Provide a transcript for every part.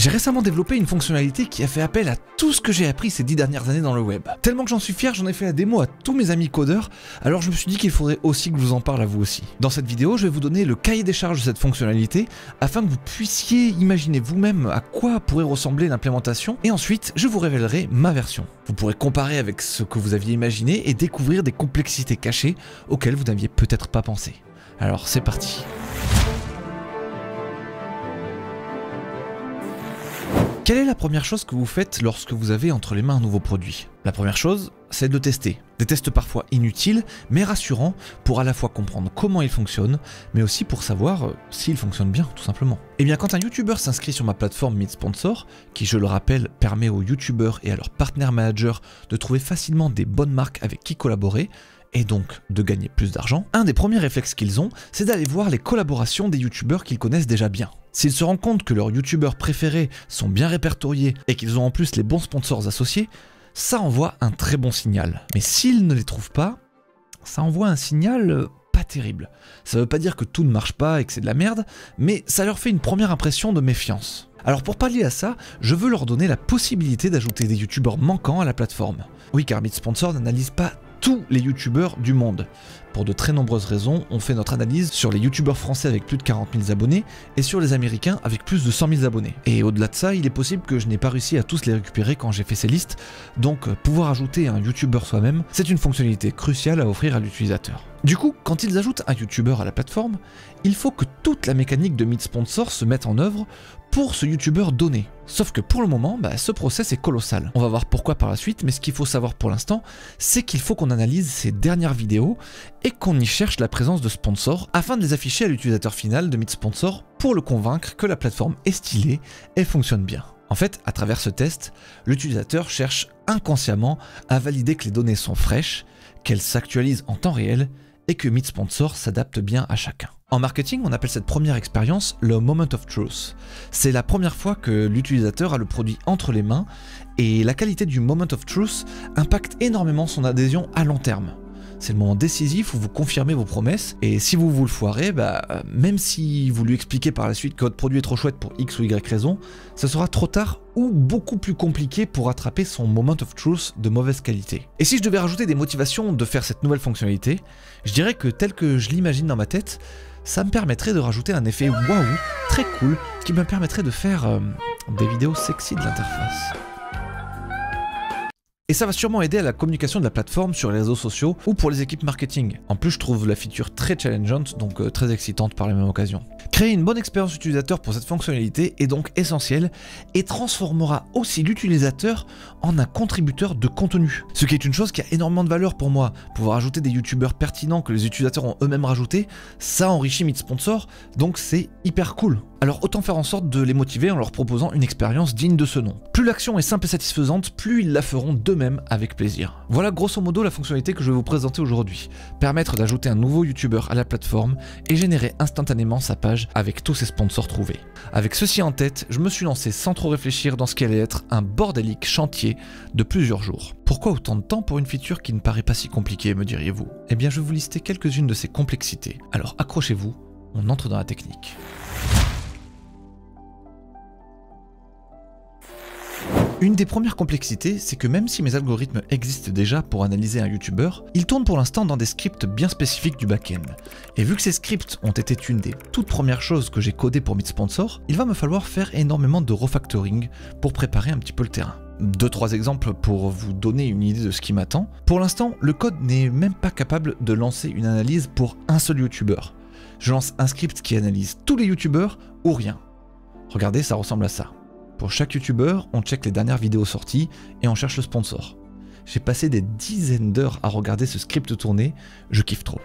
J'ai récemment développé une fonctionnalité qui a fait appel à tout ce que j'ai appris ces 10 dernières années dans le web. Tellement que j'en suis fier, j'en ai fait la démo à tous mes amis codeurs, alors je me suis dit qu'il faudrait aussi que je vous en parle à vous aussi. Dans cette vidéo, je vais vous donner le cahier des charges de cette fonctionnalité afin que vous puissiez imaginer vous-même à quoi pourrait ressembler l'implémentation, et ensuite je vous révélerai ma version. Vous pourrez comparer avec ce que vous aviez imaginé et découvrir des complexités cachées auxquelles vous n'aviez peut-être pas pensé. Alors c'est parti. Quelle est la première chose que vous faites lorsque vous avez entre les mains un nouveau produit? La première chose, c'est de le tester. Des tests parfois inutiles, mais rassurants pour à la fois comprendre comment il fonctionne, mais aussi pour savoir s'il fonctionne bien, tout simplement. Et bien quand un YouTuber s'inscrit sur ma plateforme MeetSponsor, qui je le rappelle permet aux YouTubers et à leurs partenaires managers de trouver facilement des bonnes marques avec qui collaborer, et donc de gagner plus d'argent, un des premiers réflexes qu'ils ont, c'est d'aller voir les collaborations des youtubeurs qu'ils connaissent déjà bien. S'ils se rendent compte que leurs youtubeurs préférés sont bien répertoriés et qu'ils ont en plus les bons sponsors associés, ça envoie un très bon signal. Mais s'ils ne les trouvent pas, ça envoie un signal pas terrible. Ça veut pas dire que tout ne marche pas et que c'est de la merde, mais ça leur fait une première impression de méfiance. Alors pour pallier à ça, je veux leur donner la possibilité d'ajouter des youtubeurs manquants à la plateforme. Oui, car MeetSponsor n'analyse pas tous les youtubeurs du monde. Pour de très nombreuses raisons, on fait notre analyse sur les youtubeurs français avec plus de 40 000 abonnés et sur les américains avec plus de 100 000 abonnés. Et au-delà de ça, il est possible que je n'ai pas réussi à tous les récupérer quand j'ai fait ces listes, donc pouvoir ajouter un youtubeur soi-même, c'est une fonctionnalité cruciale à offrir à l'utilisateur. Du coup, quand ils ajoutent un youtubeur à la plateforme, il faut que toute la mécanique de MeetSponsor se mette en œuvre pour ce youtubeur donné. Sauf que pour le moment, ce process est colossal. On va voir pourquoi par la suite, mais ce qu'il faut savoir pour l'instant, c'est qu'il faut qu'on analyse ces dernières vidéos et qu'on y cherche la présence de sponsors afin de les afficher à l'utilisateur final de MeetSponsor pour le convaincre que la plateforme est stylée et fonctionne bien. En fait, à travers ce test, l'utilisateur cherche inconsciemment à valider que les données sont fraîches, qu'elles s'actualisent en temps réel et que MeetSponsor s'adapte bien à chacun. En marketing, on appelle cette première expérience le Moment of Truth. C'est la première fois que l'utilisateur a le produit entre les mains et la qualité du Moment of Truth impacte énormément son adhésion à long terme. C'est le moment décisif où vous confirmez vos promesses et si vous vous le foirez, même si vous lui expliquez par la suite que votre produit est trop chouette pour X ou Y raison, ce sera trop tard ou beaucoup plus compliqué pour attraper son Moment of Truth de mauvaise qualité. Et si je devais rajouter des motivations de faire cette nouvelle fonctionnalité, je dirais que tel que je l'imagine dans ma tête, ça me permettrait de rajouter un effet waouh très cool qui me permettrait de faire des vidéos sexy de l'interface. Et ça va sûrement aider à la communication de la plateforme sur les réseaux sociaux ou pour les équipes marketing. En plus, je trouve la feature très challengeante, donc très excitante par la même occasion. Créer une bonne expérience utilisateur pour cette fonctionnalité est donc essentiel et transformera aussi l'utilisateur en un contributeur de contenu. Ce qui est une chose qui a énormément de valeur pour moi. Pouvoir ajouter des youtubeurs pertinents que les utilisateurs ont eux-mêmes rajoutés, ça enrichit MeetSponsor, donc c'est hyper cool. Alors autant faire en sorte de les motiver en leur proposant une expérience digne de ce nom. Plus l'action est simple et satisfaisante, plus ils la feront d'eux-mêmes avec plaisir. Voilà grosso modo la fonctionnalité que je vais vous présenter aujourd'hui. Permettre d'ajouter un nouveau youtubeur à la plateforme et générer instantanément sa page avec tous ses sponsors trouvés. Avec ceci en tête, je me suis lancé sans trop réfléchir dans ce qui allait être un bordélique chantier de plusieurs jours. Pourquoi autant de temps pour une feature qui ne paraît pas si compliquée, me diriez-vous? Eh bien je vais vous lister quelques-unes de ces complexités. Alors accrochez-vous, on entre dans la technique. Une des premières complexités, c'est que même si mes algorithmes existent déjà pour analyser un YouTuber, ils tournent pour l'instant dans des scripts bien spécifiques du back-end. Et vu que ces scripts ont été une des toutes premières choses que j'ai codées pour MeetSponsor, il va me falloir faire énormément de refactoring pour préparer un petit peu le terrain. 2-3 exemples pour vous donner une idée de ce qui m'attend. Pour l'instant, le code n'est même pas capable de lancer une analyse pour un seul YouTuber. Je lance un script qui analyse tous les YouTubers ou rien. Regardez, ça ressemble à ça. Pour chaque youtubeur, on check les dernières vidéos sorties et on cherche le sponsor. J'ai passé des dizaines d'heures à regarder ce script tourner, je kiffe trop.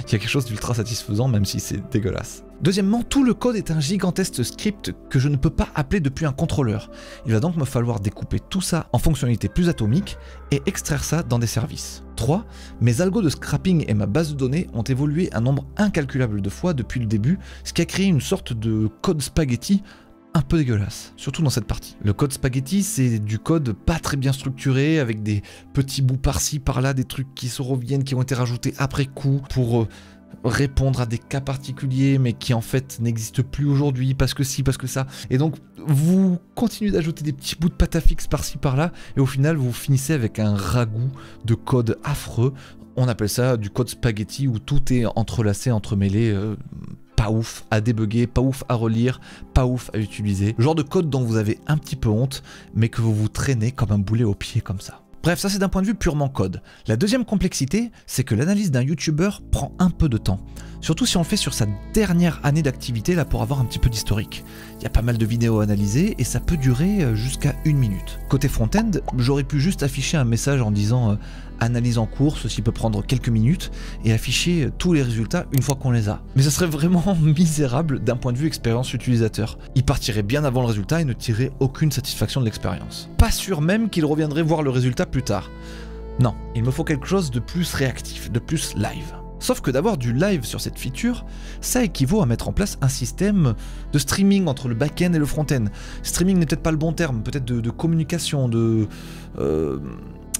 Il y a quelque chose d'ultra satisfaisant même si c'est dégueulasse. Deuxièmement, tout le code est un gigantesque script que je ne peux pas appeler depuis un contrôleur. Il va donc me falloir découper tout ça en fonctionnalités plus atomiques et extraire ça dans des services. 3. Mes algos de scrapping et ma base de données ont évolué un nombre incalculable de fois depuis le début, ce qui a créé une sorte de code spaghetti un peu dégueulasse, surtout dans cette partie. Le code spaghetti, c'est du code pas très bien structuré, avec des petits bouts par-ci, par-là, des trucs qui se reviennent, qui ont été rajoutés après coup pour répondre à des cas particuliers mais qui en fait n'existent plus aujourd'hui parce que si, parce que ça. Et donc vous continuez d'ajouter des petits bouts de pâte à fixe par-ci par-là et au final vous finissez avec un ragoût de code affreux. On appelle ça du code spaghetti où tout est entrelacé, entremêlé, pas ouf à débugger, pas ouf à relire, pas ouf à utiliser. Le genre de code dont vous avez un petit peu honte mais que vous vous traînez comme un boulet au pied comme ça. Bref, ça c'est d'un point de vue purement code. La deuxième complexité, c'est que l'analyse d'un YouTuber prend un peu de temps. Surtout si on le fait sur sa dernière année d'activité là pour avoir un petit peu d'historique. Il y a pas mal de vidéos à analyser et ça peut durer jusqu'à 1 minute. Côté front-end, j'aurais pu juste afficher un message en disant analyse en cours, ceci peut prendre quelques minutes et afficher tous les résultats une fois qu'on les a. Mais ça serait vraiment misérable d'un point de vue expérience utilisateur. Il partirait bien avant le résultat et ne tirerait aucune satisfaction de l'expérience. Pas sûr même qu'il reviendrait voir le résultat plus tard. Non, il me faut quelque chose de plus réactif, de plus live. Sauf que d'avoir du live sur cette feature, ça équivaut à mettre en place un système de streaming entre le back-end et le front-end. Streaming n'est peut-être pas le bon terme, peut-être de communication,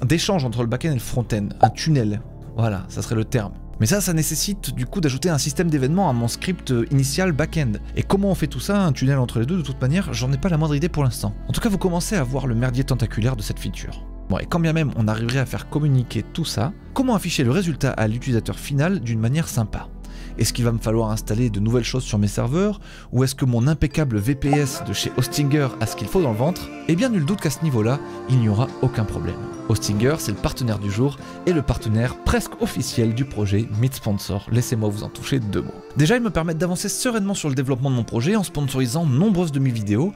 d'échange entre le back-end et le front-end. Un tunnel, voilà, ça serait le terme. Mais ça nécessite du coup d'ajouter un système d'événements à mon script initial back-end. Et comment on fait tout ça, un tunnel entre les deux, de toute manière, j'en ai pas la moindre idée pour l'instant. En tout cas, vous commencez à voir le merdier tentaculaire de cette feature. Bon, et quand bien même on arriverait à faire communiquer tout ça, comment afficher le résultat à l'utilisateur final d'une manière sympa? Est-ce qu'il va me falloir installer de nouvelles choses sur mes serveurs? Ou est-ce que mon impeccable VPS de chez Hostinger a ce qu'il faut dans le ventre? Eh bien nul doute qu'à ce niveau-là, il n'y aura aucun problème. Hostinger, c'est le partenaire du jour et le partenaire presque officiel du projet Meet Sponsor. Laissez-moi vous en toucher 2 mots. Déjà, ils me permettent d'avancer sereinement sur le développement de mon projet en sponsorisant nombreuses de mes vidéos.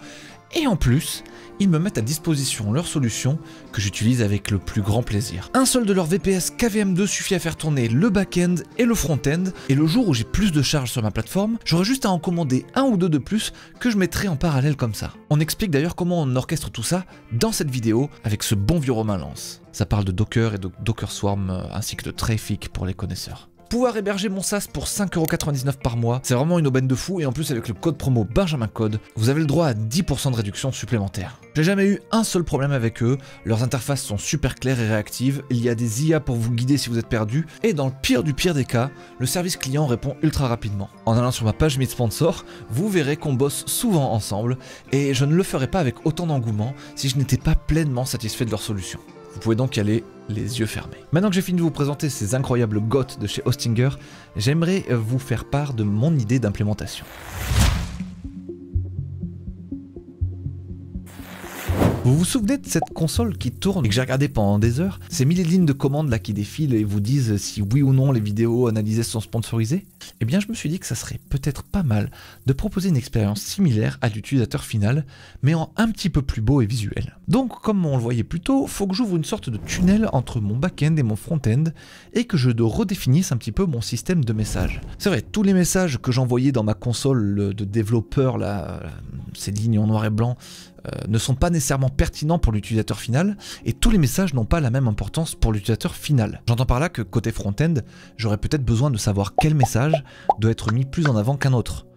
Et en plus, ils me mettent à disposition leurs solutions que j'utilise avec le plus grand plaisir. Un seul de leurs VPS KVM2 suffit à faire tourner le back-end et le front-end, et le jour où j'ai plus de charges sur ma plateforme, j'aurai juste à en commander 1 ou 2 de plus que je mettrai en parallèle comme ça. On explique d'ailleurs comment on orchestre tout ça dans cette vidéo avec ce bon vieux Romain Lance. Ça parle de Docker et de Docker Swarm ainsi que de Traefik pour les connaisseurs. Pouvoir héberger mon SaaS pour 5,99€ par mois, c'est vraiment une aubaine de fou et en plus avec le code promo Benjamin Code, vous avez le droit à 10% de réduction supplémentaire. J'ai jamais eu un seul problème avec eux, leurs interfaces sont super claires et réactives, il y a des IA pour vous guider si vous êtes perdu, et dans le pire du pire des cas, le service client répond ultra rapidement. En allant sur ma page Meet Sponsor, vous verrez qu'on bosse souvent ensemble, et je ne le ferais pas avec autant d'engouement si je n'étais pas pleinement satisfait de leur solution. Vous pouvez donc y aller les yeux fermés. Maintenant que j'ai fini de vous présenter ces incroyables GOT de chez Hostinger, j'aimerais vous faire part de mon idée d'implémentation. Vous vous souvenez de cette console qui tourne et que j'ai regardé pendant des heures? Ces milliers de lignes de commandes là qui défilent et vous disent si oui ou non les vidéos analysées sont sponsorisées? Eh bien je me suis dit que ça serait peut-être pas mal de proposer une expérience similaire à l'utilisateur final, mais en un petit peu plus beau et visuel. Donc comme on le voyait plus tôt, faut que j'ouvre une sorte de tunnel entre mon back-end et mon front-end et que je redéfinisse un petit peu mon système de messages. C'est vrai, tous les messages que j'envoyais dans ma console de développeur, là, ces lignes en noir et blanc, ne sont pas nécessairement pertinents pour l'utilisateur final et tous les messages n'ont pas la même importance pour l'utilisateur final. J'entends par là que côté front-end, j'aurais peut-être besoin de savoir quel message doit être mis plus en avant qu'un autre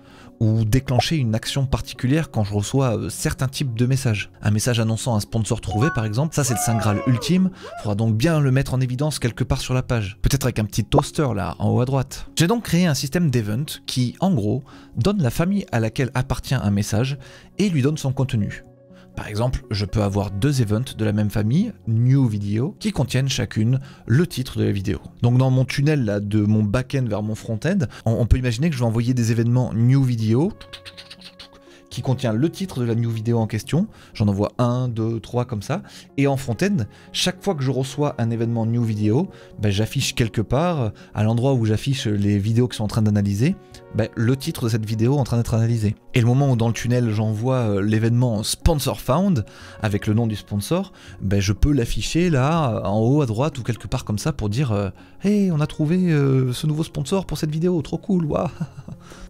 ou déclencher une action particulière quand je reçois certains types de messages. Un message annonçant un sponsor trouvé par exemple, ça c'est le Saint Graal ultime, il faudra donc bien le mettre en évidence quelque part sur la page. Peut-être avec un petit toaster là, en haut à droite. J'ai donc créé un système d'event qui, en gros, donne la famille à laquelle appartient un message et lui donne son contenu. Par exemple, je peux avoir 2 events de la même famille, New Video, qui contiennent chacune le titre de la vidéo. Donc dans mon tunnel là, de mon back-end vers mon front-end, on peut imaginer que je vais envoyer des événements New Video qui contient le titre de la new vidéo en question. J'en envoie 1, 2, 3 comme ça. Et en front-end, chaque fois que je reçois un événement new vidéo, j'affiche quelque part, à l'endroit où j'affiche les vidéos qui sont en train d'analyser, le titre de cette vidéo en train d'être analysé. Et le moment où dans le tunnel j'envoie l'événement Sponsor Found, avec le nom du sponsor, je peux l'afficher là, en haut à droite ou quelque part comme ça pour dire hey, on a trouvé ce nouveau sponsor pour cette vidéo, trop cool, waouh.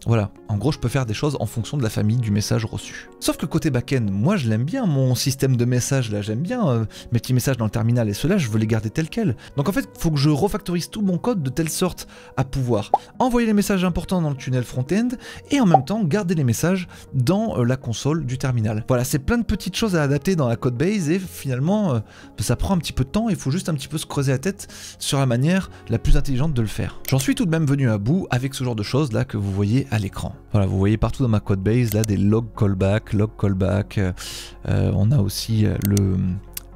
Voilà, en gros je peux faire des choses en fonction de la famille du message messages reçus. Sauf que côté back-end, moi je l'aime bien, mon système de messages là, j'aime bien mes petits messages dans le terminal, et ceux-là je veux les garder tels quels. Donc en fait, il faut que je refactorise tout mon code de telle sorte à pouvoir envoyer les messages importants dans le tunnel front-end et en même temps garder les messages dans la console du terminal. Voilà, c'est plein de petites choses à adapter dans la codebase et finalement ça prend un petit peu de temps, il faut juste un petit peu se creuser la tête sur la manière la plus intelligente de le faire. J'en suis tout de même venu à bout avec ce genre de choses là que vous voyez à l'écran. Voilà, vous voyez partout dans ma codebase là des log callback, on a aussi le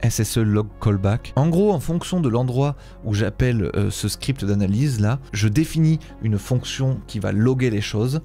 SSE log callback. En gros, en fonction de l'endroit où j'appelle ce script d'analyse là, je définis une fonction qui va loguer les choses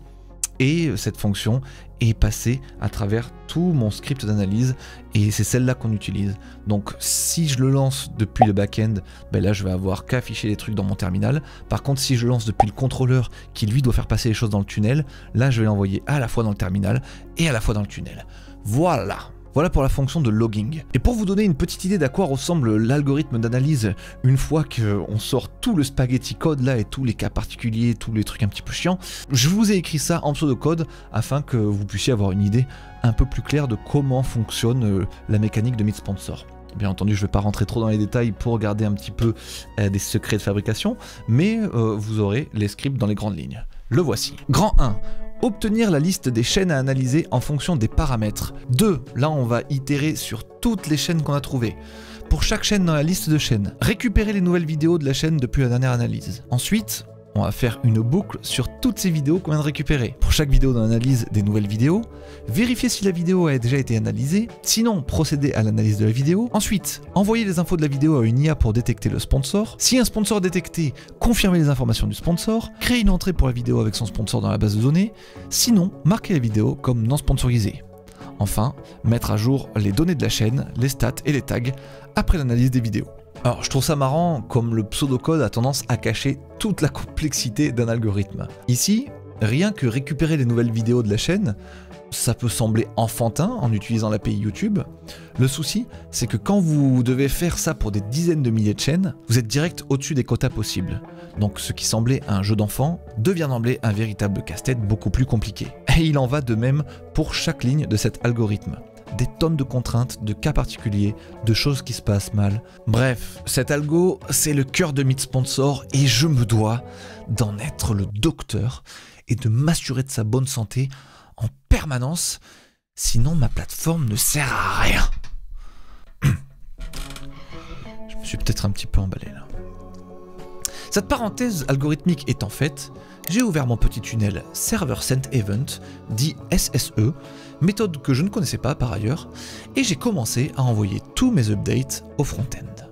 et cette fonction est passée à travers tout mon script d'analyse et c'est celle-là qu'on utilise. Donc si je le lance depuis le back-end, ben là je vais avoir qu'à afficher les trucs dans mon terminal. Par contre, si je le lance depuis le contrôleur qui lui doit faire passer les choses dans le tunnel, là je vais l'envoyer à la fois dans le terminal et à la fois dans le tunnel. Voilà. Voilà pour la fonction de logging. Et pour vous donner une petite idée d'à quoi ressemble l'algorithme d'analyse une fois qu'on sort tout le spaghetti code là et tous les cas particuliers, tous les trucs un petit peu chiants, je vous ai écrit ça en pseudocode afin que vous puissiez avoir une idée un peu plus claire de comment fonctionne la mécanique de Meet Sponsor. Bien entendu, je ne vais pas rentrer trop dans les détails pour garder un petit peu des secrets de fabrication, mais vous aurez les scripts dans les grandes lignes. Le voici. Grand 1. Obtenir la liste des chaînes à analyser en fonction des paramètres. 2. Là, on va itérer sur toutes les chaînes qu'on a trouvées. Pour chaque chaîne dans la liste de chaînes, récupérer les nouvelles vidéos de la chaîne depuis la dernière analyse. Ensuite, on va faire une boucle sur toutes ces vidéos qu'on vient de récupérer. Pour chaque vidéo dans l'analyse des nouvelles vidéos, vérifier si la vidéo a déjà été analysée, sinon procéder à l'analyse de la vidéo. Ensuite, envoyer les infos de la vidéo à une IA pour détecter le sponsor. Si un sponsor détecté, confirmer les informations du sponsor, créer une entrée pour la vidéo avec son sponsor dans la base de données, sinon marquer la vidéo comme non sponsorisée. Enfin, mettre à jour les données de la chaîne, les stats et les tags après l'analyse des vidéos. Alors je trouve ça marrant comme le pseudocode a tendance à cacher toute la complexité d'un algorithme. Ici, rien que récupérer les nouvelles vidéos de la chaîne, ça peut sembler enfantin en utilisant l'API YouTube. Le souci, c'est que quand vous devez faire ça pour des dizaines de milliers de chaînes, vous êtes direct au-dessus des quotas possibles. Donc ce qui semblait un jeu d'enfant devient d'emblée un véritable casse-tête beaucoup plus compliqué. Et il en va de même pour chaque ligne de cet algorithme. Des tonnes de contraintes, de cas particuliers, de choses qui se passent mal. Bref, cet algo, c'est le cœur de Meet Sponsor et je me dois d'en être le docteur et de m'assurer de sa bonne santé en permanence, sinon ma plateforme ne sert à rien. Je me suis peut-être un petit peu emballé là. Cette parenthèse algorithmique étant faite, j'ai ouvert mon petit tunnel Server Sent Event, dit SSE, méthode que je ne connaissais pas par ailleurs, et j'ai commencé à envoyer tous mes updates au front-end.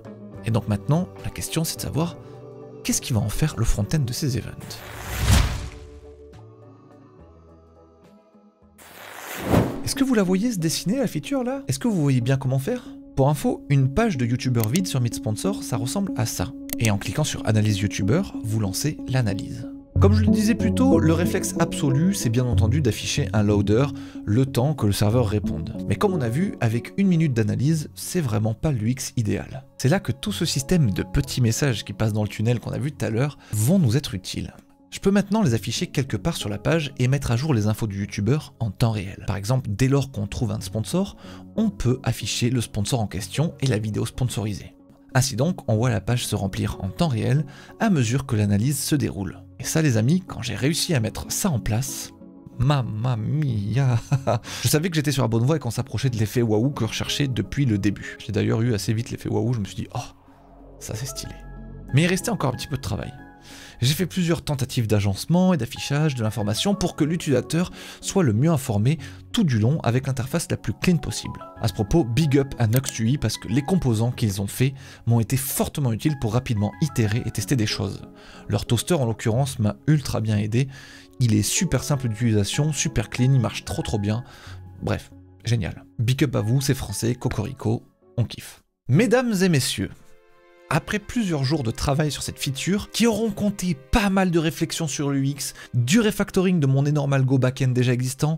Et donc maintenant, la question c'est de savoir qu'est-ce qui va en faire le front-end de ces events. Est-ce que vous la voyez se dessiner la feature là? Est-ce que vous voyez bien comment faire? Pour info, une page de YouTuber vide sur Meet Sponsor, ça ressemble à ça. Et en cliquant sur Analyse YouTuber, vous lancez l'analyse. Comme je le disais plus tôt, le réflexe absolu, c'est bien entendu d'afficher un loader le temps que le serveur réponde. Mais comme on a vu, avec 1 minute d'analyse, c'est vraiment pas l'UX idéal. C'est là que tout ce système de petits messages qui passent dans le tunnel qu'on a vu tout à l'heure vont nous être utiles. Je peux maintenant les afficher quelque part sur la page et mettre à jour les infos du youtubeur en temps réel. Par exemple, dès lors qu'on trouve un sponsor, on peut afficher le sponsor en question et la vidéo sponsorisée. Ainsi donc, on voit la page se remplir en temps réel à mesure que l'analyse se déroule. Et ça les amis, quand j'ai réussi à mettre ça en place, mamma mia. Je savais que j'étais sur la bonne voie et qu'on s'approchait de l'effet waouh que je recherchais depuis le début. J'ai d'ailleurs eu assez vite l'effet waouh, je me suis dit, oh, ça c'est stylé. Mais il restait encore un petit peu de travail. J'ai fait plusieurs tentatives d'agencement et d'affichage de l'information pour que l'utilisateur soit le mieux informé tout du long avec l'interface la plus clean possible. À ce propos, big up à Nux.ui parce que les composants qu'ils ont faits m'ont été fortement utiles pour rapidement itérer et tester des choses. Leur toaster en l'occurrence m'a ultra bien aidé, il est super simple d'utilisation, super clean, il marche trop bien, bref, génial. Big up à vous, c'est français, cocorico, on kiffe. Mesdames et messieurs, après plusieurs jours de travail sur cette feature, qui auront compté pas mal de réflexions sur l'UX, du refactoring de mon énorme algo backend déjà existant,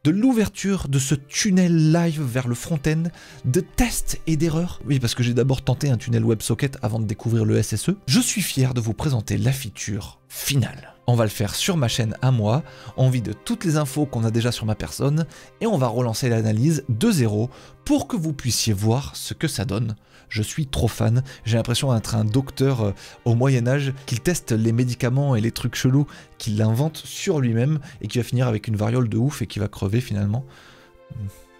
de l'ouverture de ce tunnel live vers le front-end, de tests et d'erreurs, oui parce que j'ai d'abord tenté un tunnel WebSocket avant de découvrir le SSE, je suis fier de vous présenter la feature finale. On va le faire sur ma chaîne à moi, on vide toutes les infos qu'on a déjà sur ma personne et on va relancer l'analyse de zéro pour que vous puissiez voir ce que ça donne. Je suis trop fan, j'ai l'impression d'être un docteur au Moyen-Âge qui teste les médicaments et les trucs chelous qu'il invente sur lui-même et qui va finir avec une variole de ouf et qui va crever finalement.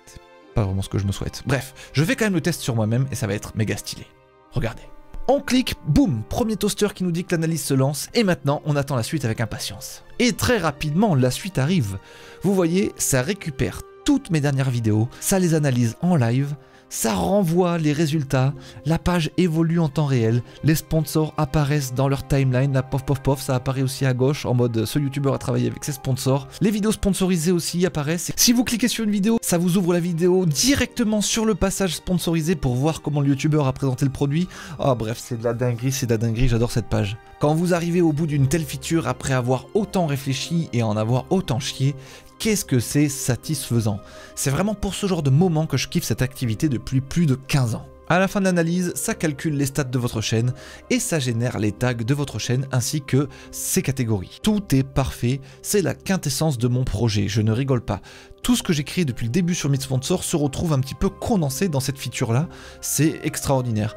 C'est pas vraiment ce que je me souhaite. Bref, je fais quand même le test sur moi-même et ça va être méga stylé. Regardez. On clique, boum, premier toaster qui nous dit que l'analyse se lance et maintenant on attend la suite avec impatience. Et très rapidement, la suite arrive. Vous voyez, ça récupère toutes mes dernières vidéos, ça les analyse en live, ça renvoie les résultats, la page évolue en temps réel, les sponsors apparaissent dans leur timeline, la pof pof pof, ça apparaît aussi à gauche en mode ce youtubeur a travaillé avec ses sponsors, les vidéos sponsorisées aussi apparaissent. Si vous cliquez sur une vidéo, ça vous ouvre la vidéo directement sur le passage sponsorisé pour voir comment le youtubeur a présenté le produit. Oh bref, c'est de la dinguerie, j'adore cette page. Quand vous arrivez au bout d'une telle feature après avoir autant réfléchi et en avoir autant chié, qu'est-ce que c'est satisfaisant? C'est vraiment pour ce genre de moment que je kiffe cette activité depuis plus de 15 ans. À la fin de l'analyse, ça calcule les stats de votre chaîne et ça génère les tags de votre chaîne ainsi que ses catégories. Tout est parfait, c'est la quintessence de mon projet, je ne rigole pas. Tout ce que j'ai créé depuis le début sur Meet Sponsor se retrouve un petit peu condensé dans cette feature-là, c'est extraordinaire.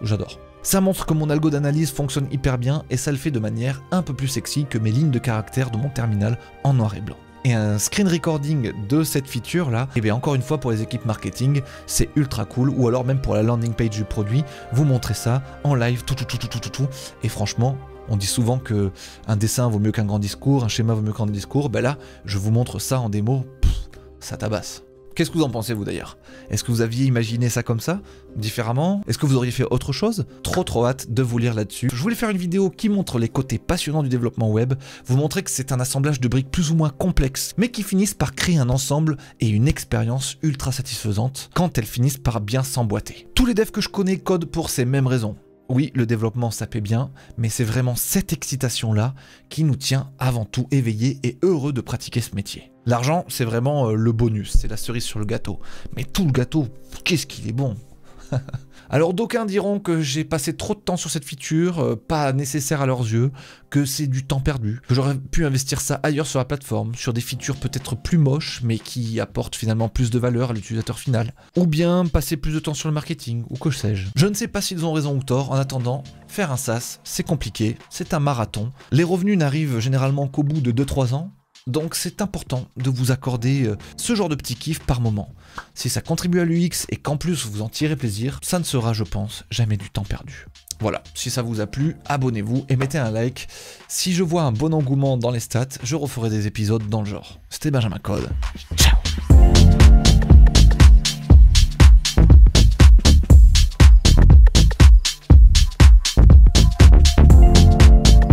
J'adore. Ça montre que mon algo d'analyse fonctionne hyper bien et ça le fait de manière un peu plus sexy que mes lignes de caractère de mon terminal en noir et blanc. Et un screen recording de cette feature là, et bien encore une fois pour les équipes marketing, c'est ultra cool, ou alors même pour la landing page du produit, vous montrez ça en live, tout, et franchement, on dit souvent que un dessin vaut mieux qu'un grand discours, un schéma vaut mieux qu'un discours, ben là, je vous montre ça en démo, ça tabasse. Qu'est-ce que vous en pensez vous d'ailleurs? Est-ce que vous aviez imaginé ça comme ça? Différemment? Est-ce que vous auriez fait autre chose? Trop hâte de vous lire là-dessus. Je voulais faire une vidéo qui montre les côtés passionnants du développement web, vous montrer que c'est un assemblage de briques plus ou moins complexes, mais qui finissent par créer un ensemble et une expérience ultra satisfaisante quand elles finissent par bien s'emboîter. Tous les devs que je connais codent pour ces mêmes raisons. Oui, le développement ça paie bien, mais c'est vraiment cette excitation-là qui nous tient avant tout éveillés et heureux de pratiquer ce métier. L'argent, c'est vraiment le bonus, c'est la cerise sur le gâteau. Mais tout le gâteau, qu'est-ce qu'il est bon. Alors d'aucuns diront que j'ai passé trop de temps sur cette feature, pas nécessaire à leurs yeux, que c'est du temps perdu, que j'aurais pu investir ça ailleurs sur la plateforme, sur des features peut-être plus moches, mais qui apportent finalement plus de valeur à l'utilisateur final. Ou bien passer plus de temps sur le marketing, ou que sais-je. Je ne sais pas s'ils ont raison ou tort, en attendant, faire un SaaS, c'est compliqué, c'est un marathon. Les revenus n'arrivent généralement qu'au bout de 2-3 ans, donc c'est important de vous accorder ce genre de petit kiff par moment. Si ça contribue à l'UX et qu'en plus vous en tirez plaisir, ça ne sera, je pense, jamais du temps perdu. Voilà, si ça vous a plu, abonnez-vous et mettez un like. Si je vois un bon engouement dans les stats, je referai des épisodes dans le genre. C'était Benjamin Code. Ciao!